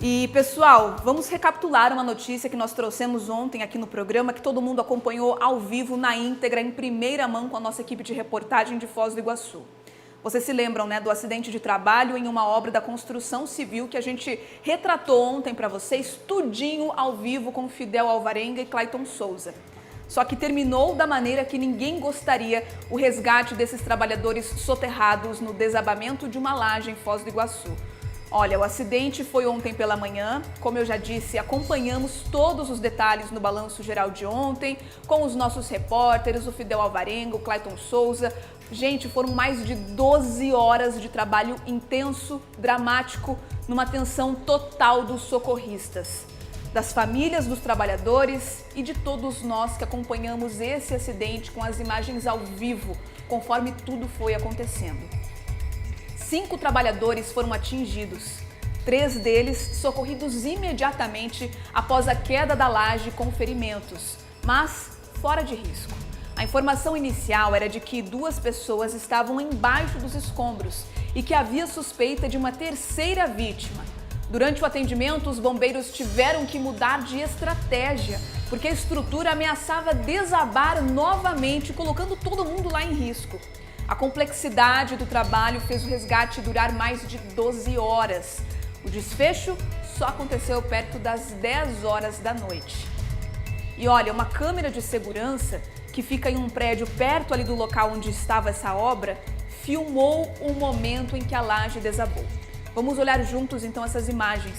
E, pessoal, vamos recapitular uma notícia que nós trouxemos ontem aqui no programa, que todo mundo acompanhou ao vivo, na íntegra, em primeira mão com a nossa equipe de reportagem de Foz do Iguaçu. Vocês se lembram, né, do acidente de trabalho em uma obra da construção civil que a gente retratou ontem para vocês, tudinho ao vivo com Fidel Alvarenga e Clayton Souza. Só que terminou da maneira que ninguém gostaria o resgate desses trabalhadores soterrados no desabamento de uma laje em Foz do Iguaçu. Olha, o acidente foi ontem pela manhã, como eu já disse, acompanhamos todos os detalhes no balanço geral de ontem, com os nossos repórteres, o Fidel Alvarenga, o Clayton Souza. Gente, foram mais de 12 horas de trabalho intenso, dramático, numa tensão total dos socorristas, das famílias dos trabalhadores e de todos nós que acompanhamos esse acidente com as imagens ao vivo, conforme tudo foi acontecendo. 5 trabalhadores foram atingidos, 3 deles socorridos imediatamente após a queda da laje com ferimentos, mas fora de risco. A informação inicial era de que 2 pessoas estavam embaixo dos escombros e que havia suspeita de uma terceira vítima. Durante o atendimento, os bombeiros tiveram que mudar de estratégia, porque a estrutura ameaçava desabar novamente, colocando todo mundo lá em risco. A complexidade do trabalho fez o resgate durar mais de 12 horas. O desfecho só aconteceu perto das 10 horas da noite. E olha, uma câmera de segurança que fica em um prédio perto ali do local onde estava essa obra, filmou o momento em que a laje desabou. Vamos olhar juntos então essas imagens.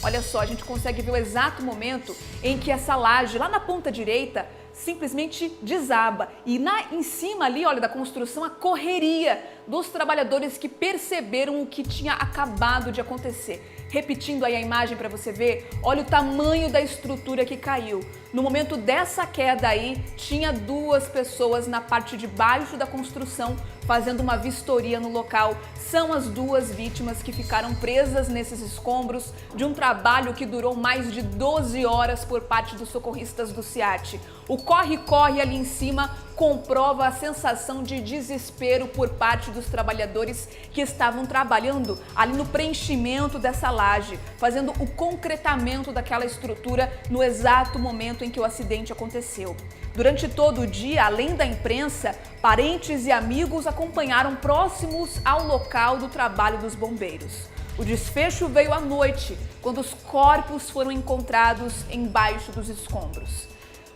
Olha só, a gente consegue ver o exato momento em que essa laje, lá na ponta direita, simplesmente desaba. E em cima ali, olha, da construção, a correria dos trabalhadores que perceberam o que tinha acabado de acontecer. Repetindo aí a imagem para você ver, olha o tamanho da estrutura que caiu. No momento dessa queda aí, tinha 2 pessoas na parte de baixo da construção fazendo uma vistoria no local. São as 2 vítimas que ficaram presas nesses escombros de um trabalho que durou mais de 12 horas por parte dos socorristas do SEAT. O corre-corre ali em cima comprova a sensação de desespero por parte dos trabalhadores que estavam trabalhando ali no preenchimento dessa laje, fazendo o concretamento daquela estrutura no exato momento em que o acidente aconteceu. Durante todo o dia, além da imprensa, parentes e amigos acompanharam próximos ao local do trabalho dos bombeiros. O desfecho veio à noite, quando os corpos foram encontrados embaixo dos escombros.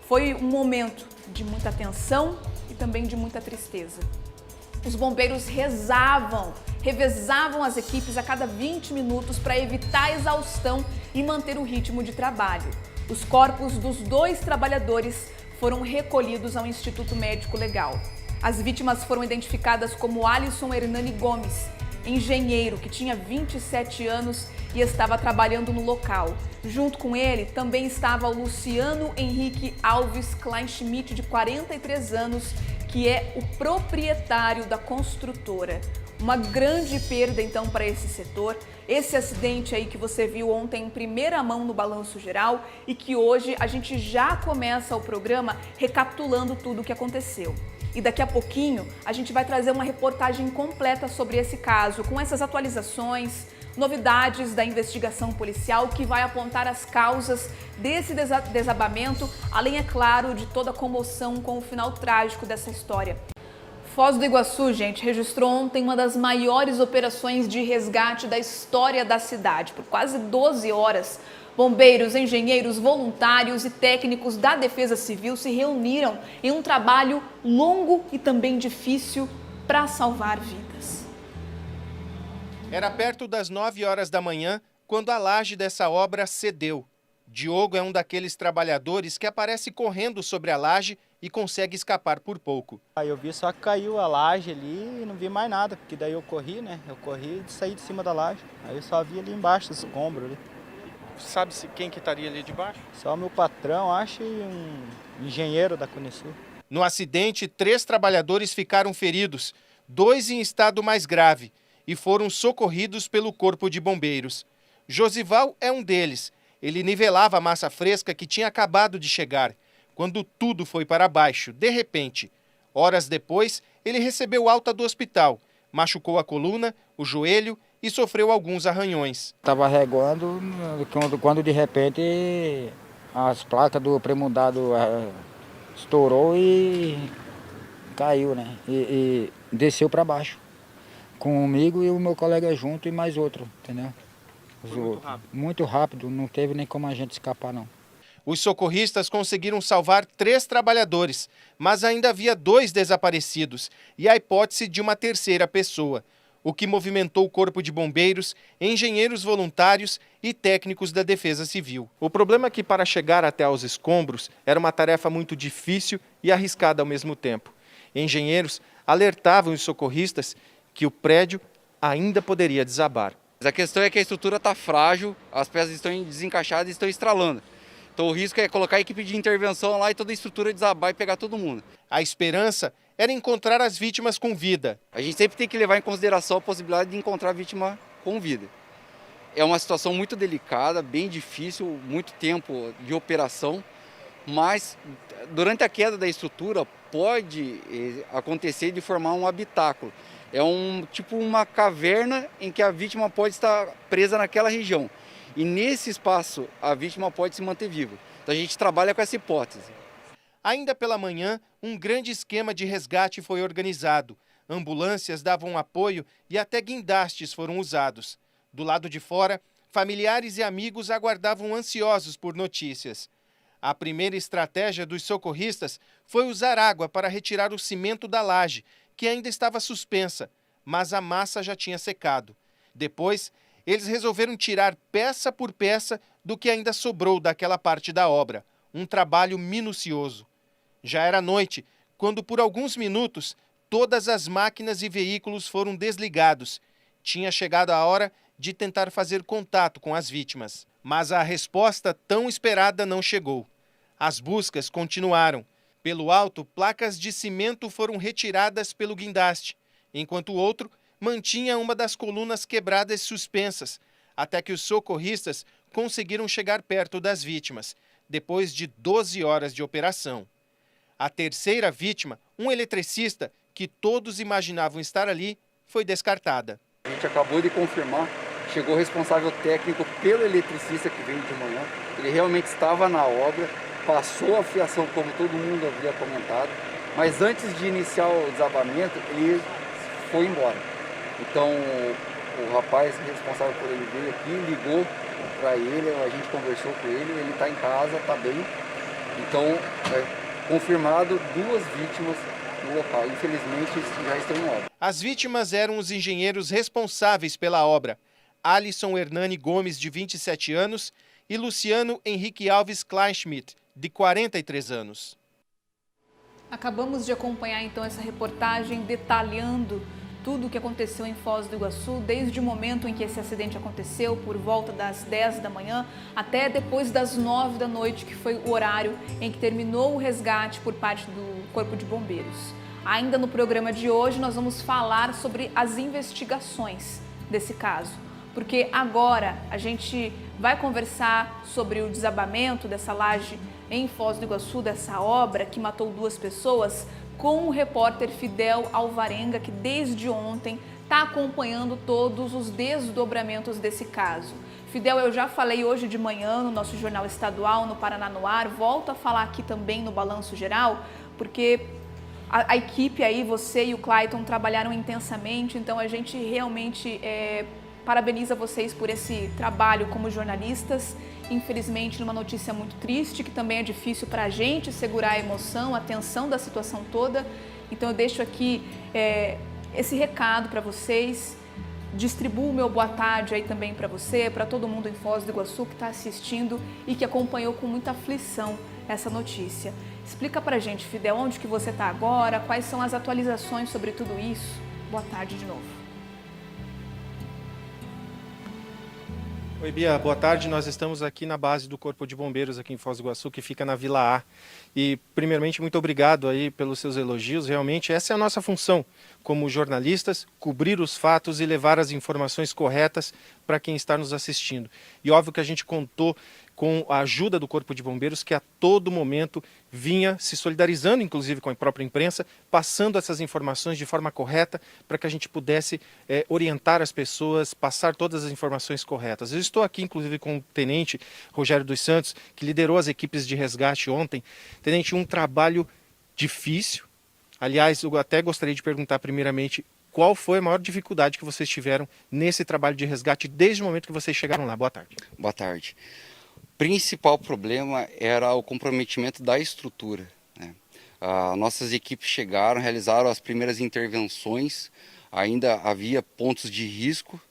Foi um momento de muita tensão e também de muita tristeza. Os bombeiros revezavam as equipes a cada 20 minutos para evitar a exaustão e manter o ritmo de trabalho. Os corpos dos 2 trabalhadores foram recolhidos ao Instituto Médico Legal. As vítimas foram identificadas como Alisson Hernani Gomes, engenheiro que tinha 27 anos e estava trabalhando no local. Junto com ele também estava o Luciano Henrique Alves Kleinschmidt, de 43 anos, que é o proprietário da construtora. Uma grande perda então para esse setor, esse acidente aí que você viu ontem em primeira mão no balanço geral e que hoje a gente já começa o programa recapitulando tudo o que aconteceu. E daqui a pouquinho a gente vai trazer uma reportagem completa sobre esse caso, com essas atualizações, novidades da investigação policial que vai apontar as causas desse desabamento, além, é claro, de toda a comoção com o final trágico dessa história. Foz do Iguaçu, gente, registrou ontem uma das maiores operações de resgate da história da cidade. Por quase 12 horas, bombeiros, engenheiros, voluntários e técnicos da Defesa Civil se reuniram em um trabalho longo e também difícil para salvar vidas. Era perto das 9 horas da manhã quando a laje dessa obra cedeu. Diogo é um daqueles trabalhadores que aparece correndo sobre a laje e consegue escapar por pouco. Aí eu vi só que caiu a laje ali e não vi mais nada, porque daí eu corri, né? Eu corri e saí de cima da laje. Aí eu só vi ali embaixo, esse escombro ali. Sabe-se quem que estaria ali debaixo? Só meu patrão, acho, e um engenheiro da Conesul. No acidente, 3 trabalhadores ficaram feridos, 2 em estado mais grave, e foram socorridos pelo Corpo de Bombeiros. Josival é um deles. Ele nivelava a massa fresca que tinha acabado de chegar, quando tudo foi para baixo, de repente. Horas depois, ele recebeu alta do hospital, machucou a coluna, o joelho e sofreu alguns arranhões. Estava regando quando de repente as placas do pré-moldado estourou e caiu, né? E desceu para baixo. Comigo e o meu colega junto e mais outro, entendeu? Muito rápido, não teve nem como a gente escapar, não. Os socorristas conseguiram salvar 3 trabalhadores, mas ainda havia 2 desaparecidos e a hipótese de uma terceira pessoa, o que movimentou o Corpo de Bombeiros, engenheiros voluntários e técnicos da Defesa Civil. O problema é que para chegar até aos escombros era uma tarefa muito difícil e arriscada ao mesmo tempo. Engenheiros alertavam os socorristas que o prédio ainda poderia desabar. A questão é que a estrutura está frágil, as peças estão desencaixadas e estão estralando. Então o risco é colocar a equipe de intervenção lá e toda a estrutura desabar e pegar todo mundo. A esperança era encontrar as vítimas com vida. A gente sempre tem que levar em consideração a possibilidade de encontrar a vítima com vida. É uma situação muito delicada, bem difícil, muito tempo de operação, mas durante a queda da estrutura pode acontecer de formar um habitáculo. É tipo uma caverna em que a vítima pode estar presa naquela região. E nesse espaço a vítima pode se manter viva. Então a gente trabalha com essa hipótese. Ainda pela manhã, um grande esquema de resgate foi organizado. Ambulâncias davam apoio e até guindastes foram usados. Do lado de fora, familiares e amigos aguardavam ansiosos por notícias. A primeira estratégia dos socorristas foi usar água para retirar o cimento da laje, que ainda estava suspensa, mas a massa já tinha secado. Depois, eles resolveram tirar peça por peça do que ainda sobrou daquela parte da obra. Um trabalho minucioso. Já era noite, quando por alguns minutos todas as máquinas e veículos foram desligados. Tinha chegado a hora de tentar fazer contato com as vítimas. Mas a resposta tão esperada não chegou. As buscas continuaram. Pelo alto, placas de cimento foram retiradas pelo guindaste, enquanto o outro mantinha uma das colunas quebradas suspensas, até que os socorristas conseguiram chegar perto das vítimas, depois de 12 horas de operação. A terceira vítima, um eletricista, que todos imaginavam estar ali, foi descartada. A gente acabou de confirmar, chegou o responsável técnico pelo eletricista que veio de manhã. Ele realmente estava na obra, passou a fiação como todo mundo havia comentado, mas antes de iniciar o desabamento, ele foi embora. Então o rapaz responsável por ele veio aqui, ligou para ele, a gente conversou com ele está em casa, está bem. Então, confirmado 2 vítimas no local. Infelizmente, já estão em obra. As vítimas eram os engenheiros responsáveis pela obra. Alisson Hernani Gomes, de 27 anos, e Luciano Henrique Alves Kleinschmidt, de 43 anos. Acabamos de acompanhar então essa reportagem detalhando tudo o que aconteceu em Foz do Iguaçu, desde o momento em que esse acidente aconteceu, por volta das 10 da manhã, até depois das 9 da noite, que foi o horário em que terminou o resgate por parte do Corpo de Bombeiros. Ainda no programa de hoje, nós vamos falar sobre as investigações desse caso, porque agora a gente vai conversar sobre o desabamento dessa laje em Foz do Iguaçu, dessa obra que matou 2 pessoas, com o repórter Fidel Alvarenga, que desde ontem está acompanhando todos os desdobramentos desse caso. Fidel, eu já falei hoje de manhã no nosso Jornal Estadual, no Paraná no Ar, volto a falar aqui também no Balanço Geral, porque a equipe aí, você e o Clayton, trabalharam intensamente, então a gente realmente parabeniza vocês por esse trabalho como jornalistas. Infelizmente, numa notícia muito triste, que também é difícil para a gente segurar a emoção, a tensão da situação toda. Então eu deixo aqui esse recado para vocês, distribuo o meu boa tarde aí também para você, para todo mundo em Foz do Iguaçu que está assistindo e que acompanhou com muita aflição essa notícia. Explica para a gente, Fidel, onde que você está agora, quais são as atualizações sobre tudo isso. Boa tarde de novo. Oi, Bia, boa tarde. Nós estamos aqui na base do Corpo de Bombeiros aqui em Foz do Iguaçu, que fica na Vila A. E, primeiramente, muito obrigado aí pelos seus elogios. Realmente, essa é a nossa função como jornalistas, cobrir os fatos e levar as informações corretas para quem está nos assistindo. E óbvio que a gente contou com a ajuda do Corpo de Bombeiros, que a todo momento vinha se solidarizando, inclusive com a própria imprensa, passando essas informações de forma correta para que a gente pudesse orientar as pessoas, passar todas as informações corretas. Eu estou aqui, inclusive, com o Tenente Rogério dos Santos, que liderou as equipes de resgate ontem. Tenente, um trabalho difícil. Aliás, eu até gostaria de perguntar primeiramente qual foi a maior dificuldade que vocês tiveram nesse trabalho de resgate desde o momento que vocês chegaram lá. Boa tarde. Boa tarde. O principal problema era o comprometimento da estrutura, né? Nossas equipes chegaram, realizaram as primeiras intervenções, ainda havia pontos de risco,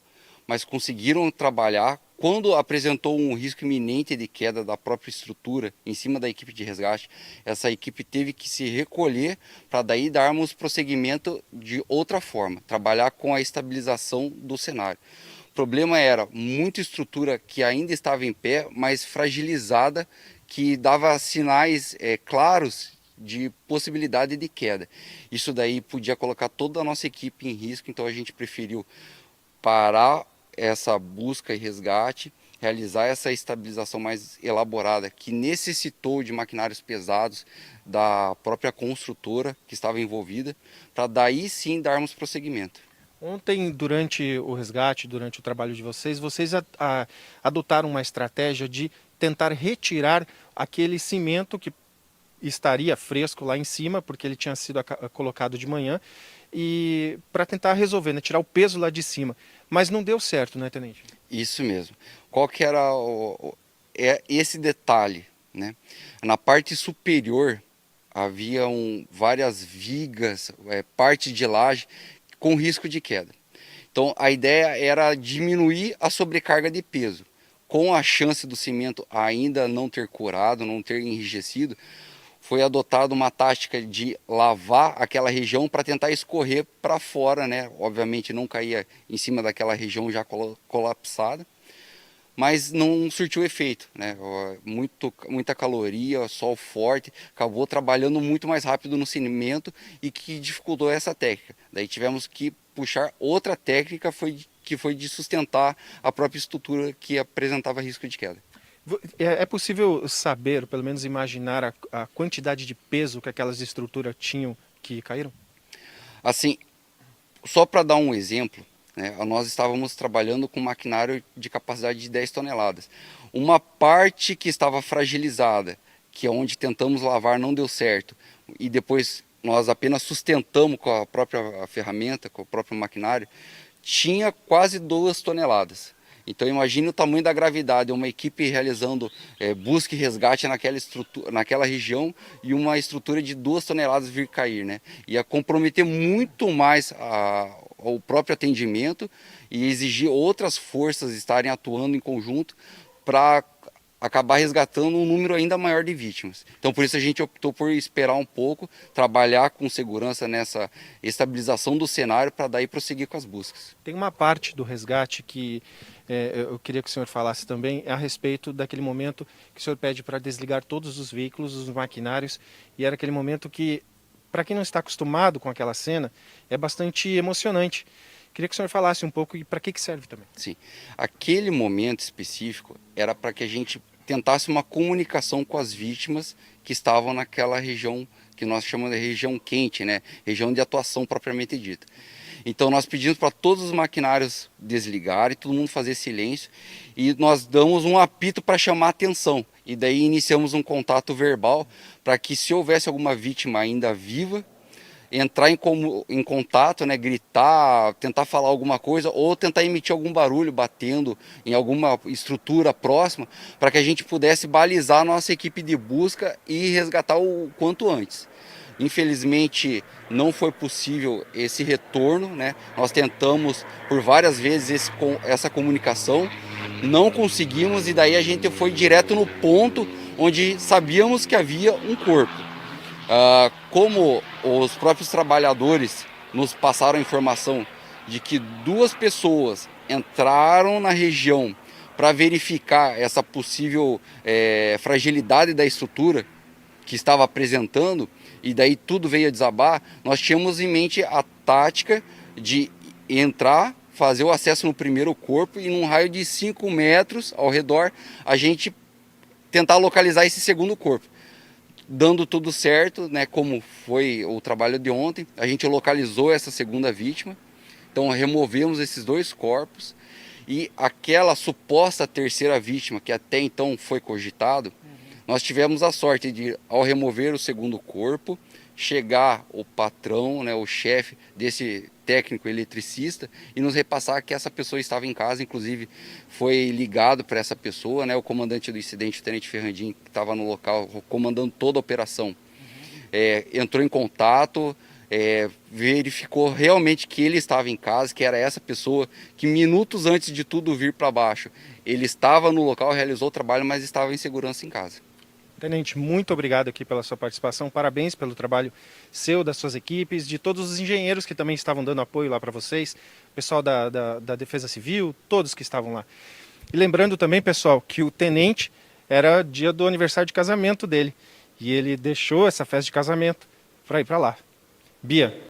mas conseguiram trabalhar. Quando apresentou um risco iminente de queda da própria estrutura em cima da equipe de resgate, essa equipe teve que se recolher para daí darmos prosseguimento de outra forma, trabalhar com a estabilização do cenário. O problema era muita estrutura que ainda estava em pé, mas fragilizada, que dava sinais claros de possibilidade de queda. Isso daí podia colocar toda a nossa equipe em risco, então a gente preferiu parar essa busca e resgate, realizar essa estabilização mais elaborada, que necessitou de maquinários pesados da própria construtora que estava envolvida, para daí sim darmos prosseguimento. Ontem, durante o resgate, durante o trabalho de vocês adotaram uma estratégia de tentar retirar aquele cimento que estaria fresco lá em cima, porque ele tinha sido colocado de manhã, e para tentar resolver, né, tirar o peso lá de cima. Mas não deu certo, né, Tenente? Isso mesmo. Qual que era esse detalhe, né? Na parte superior haviam várias vigas, parte de laje com risco de queda. Então a ideia era diminuir a sobrecarga de peso. Com a chance do cimento ainda não ter curado, não ter enrijecido, foi adotada uma tática de lavar aquela região para tentar escorrer para fora, né? Obviamente não caía em cima daquela região já colapsada, mas não surtiu efeito, né? Muita caloria, sol forte, acabou trabalhando muito mais rápido no cimento e que dificultou essa técnica. Daí tivemos que puxar outra técnica que foi de sustentar a própria estrutura que apresentava risco de queda. É possível saber, ou pelo menos imaginar, a quantidade de peso que aquelas estruturas tinham que caíram? Assim, só para dar um exemplo, né, nós estávamos trabalhando com maquinário de capacidade de 10 toneladas. Uma parte que estava fragilizada, que é onde tentamos lavar, não deu certo, e depois nós apenas sustentamos com a própria ferramenta, com o próprio maquinário, tinha quase 2 toneladas. Então imagine o tamanho da gravidade, uma equipe realizando busca e resgate naquela região e uma estrutura de 2 toneladas vir cair, né? Ia comprometer muito mais o próprio atendimento e exigir outras forças estarem atuando em conjunto para acabar resgatando um número ainda maior de vítimas. Então por isso a gente optou por esperar um pouco, trabalhar com segurança nessa estabilização do cenário para daí prosseguir com as buscas. Tem uma parte do resgate que eu queria que o senhor falasse também a respeito daquele momento que o senhor pede para desligar todos os veículos, os maquinários, e era aquele momento que, para quem não está acostumado com aquela cena, é bastante emocionante. Queria que o senhor falasse um pouco e para que serve também. Sim, aquele momento específico era para que a gente tentasse uma comunicação com as vítimas que estavam naquela região que nós chamamos de região quente, né? Região de atuação propriamente dita. Então nós pedimos para todos os maquinários desligarem, todo mundo fazer silêncio e nós damos um apito para chamar a atenção. E daí iniciamos um contato verbal para que se houvesse alguma vítima ainda viva, entrar em contato, né, gritar, tentar falar alguma coisa ou tentar emitir algum barulho batendo em alguma estrutura próxima para que a gente pudesse balizar a nossa equipe de busca e resgatar o quanto antes. Infelizmente não foi possível esse retorno, né? Nós tentamos por várias vezes essa comunicação, não conseguimos e daí a gente foi direto no ponto onde sabíamos que havia um corpo. Como os próprios trabalhadores nos passaram a informação de que 2 pessoas entraram na região para verificar essa possível fragilidade da estrutura que estava apresentando, e daí tudo veio a desabar, nós tínhamos em mente a tática de entrar, fazer o acesso no primeiro corpo e num raio de 5 metros ao redor a gente tentar localizar esse segundo corpo. Dando tudo certo, né, como foi o trabalho de ontem, a gente localizou essa segunda vítima, então removemos esses 2 corpos e aquela suposta terceira vítima, que até então foi cogitado, nós tivemos a sorte de, ao remover o segundo corpo, chegar o patrão, né, o chefe desse técnico eletricista e nos repassar que essa pessoa estava em casa, inclusive foi ligado para essa pessoa, né, o comandante do incidente, o tenente Ferrandinho, que estava no local comandando toda a operação, entrou em contato, verificou realmente que ele estava em casa, que era essa pessoa que minutos antes de tudo vir para baixo, ele estava no local, realizou o trabalho, mas estava em segurança em casa. Tenente, muito obrigado aqui pela sua participação, parabéns pelo trabalho seu, das suas equipes, de todos os engenheiros que também estavam dando apoio lá para vocês, pessoal da Defesa Civil, todos que estavam lá. E lembrando também, pessoal, que o tenente era dia do aniversário de casamento dele, e ele deixou essa festa de casamento para ir para lá. Bia,